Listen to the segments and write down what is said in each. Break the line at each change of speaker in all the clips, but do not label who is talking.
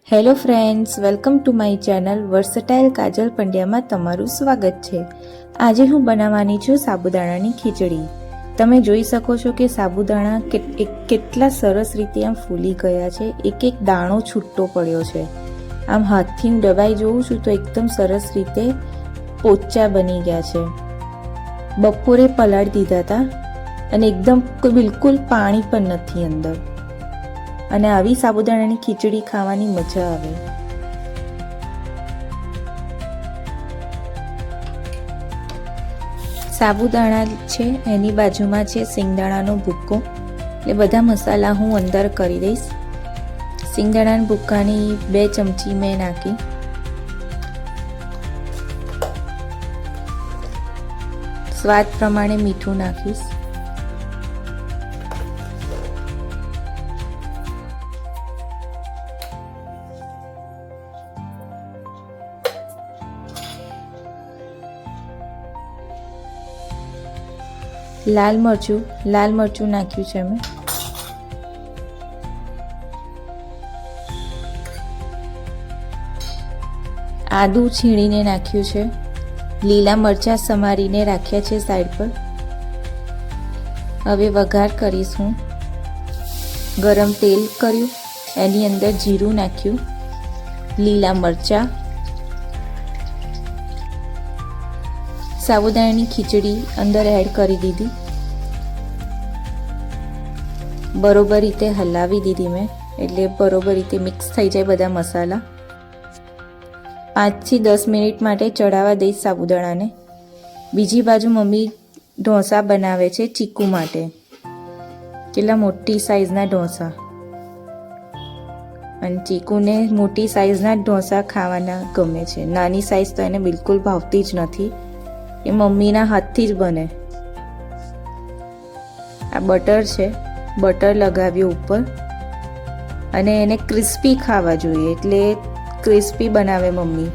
Hello friends, welcome to my channel versatile Kajal પંડ્યામાં તમારું સ્વાગત છે। આજે હું બનાવવાની છું સાબુદાણાની ખીચડી। તમે જોઈ શકો છો કે સાબુદાણા કેટલા સરસ રીતે આમ ફૂલી ગયા છે। એક એક દાણો છૂટો પડ્યો છે। આમ હાથથી હું દબાઈ જોઉં છું તો એકદમ સરસ રીતે પોચા બની ગયા છે। બપોરે પલાળી દીધા હતા અને એકદમ બિલકુલ પાણી પણ નથી અંદર। અને આવી સાબુદાણાની ખીચડી ખાવાની મજા આવે। સાબુદાણા છે એની બાજુમાં છે સિંગદાણાનો ભૂક્કો, એટલે બધા મસાલા હું અંદર કરી દઈશ। સિંગદાણાના ભૂક્કાની 2 ચમચી મેં નાખી। સ્વાદ પ્રમાણે મીઠું નાખીશ। લાલ મરચું નાખ્યું છે મેં। આદુ છીણીને નાખ્યું છે। લીલા મરચાં સમારીને રાખ્યા છે સાઈડ પર। હવે વઘાર કરીશું। ગરમ તેલ કર્યું, એની અંદર જીરું નાખ્યું, લીલા મરચાં, સાબુદાણાની ખીચડી અંદર એડ કરી દીધી। બરોબર રીતે હલાવી દીધી મેં, એટલે બરોબર રીતે મિક્સ થઈ જાય બધા મસાલા। 5 થી 10 મિનિટ માટે ચડાવવા દઈશ સાબુદાણાને। બીજી બાજુ મમ્મી ઢોસા બનાવે છે ચીકુ માટે। કેટલા મોટી સાઈઝના ઢોસા, અને ચીકુને મોટી સાઈઝના ઢોસા ખાવાના ગમે છે। નાની સાઈઝ તો એને બિલકુલ ભાવતી જ નથી। એ મમ્મીના હાથથી જ બને। આ બટર છે, બટર લગાવ્યું ઉપર, અને એને ક્રિસ્પી ખાવા જોઈએ એટલે ક્રિસ્પી બનાવે મમ્મી।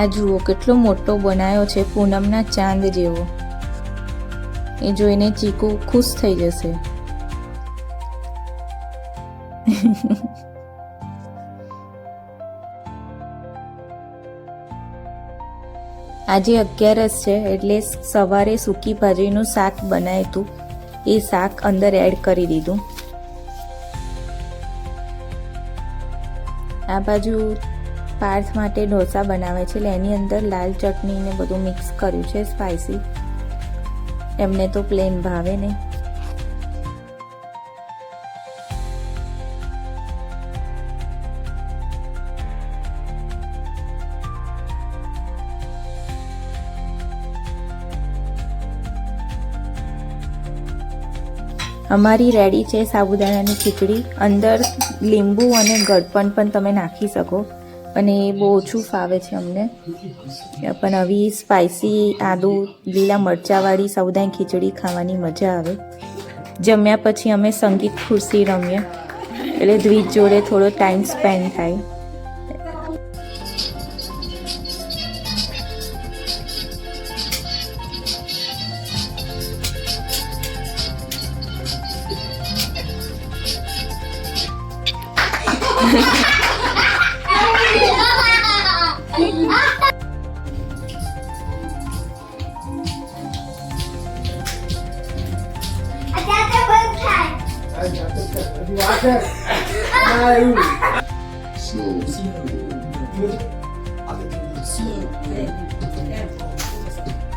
આ જુઓ કેટલો મોટો બનાવ્યો છે, પૂનમના ચાંદ જેવો। એ જોઈને ચીકુ ખુશ થઈ જશે। આજે 11 છે એટલે સવારે સૂકી ભાજીનું શાક બનાવ્યું હતું, એ શાક અંદર એડ કરી દીધું। આ બાજુ પાર્થ માટે ઢોસા બનાવે છે, એટલે એની અંદર લાલ ચટણી ને બધું મિક્સ કર્યું છે સ્પાઇસી। એમને તો પ્લેન ભાવે નહીં। અમારી રેડી છે સાબુદાણાની ખીચડી। અંદર લીંબુ અને ગળપણ પણ તમે નાખી શકો, અને એ બહુ ઓછું ફાવે છે અમને। પણ આવી સ્પાઇસી આદુ લીલા મરચાંવાળી સાબુદાણાની ખીચડી ખાવાની મજા આવે। જમ્યા પછી અમે સંગીત ખુરશી રમીએ, એટલે દ્વિજ જોડે થોડો ટાઈમ સ્પેન્ડ થાય।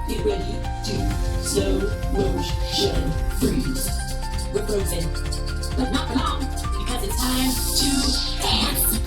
Get ready to slow motion freeze. We're frozen, but not for long, because it's time to dance.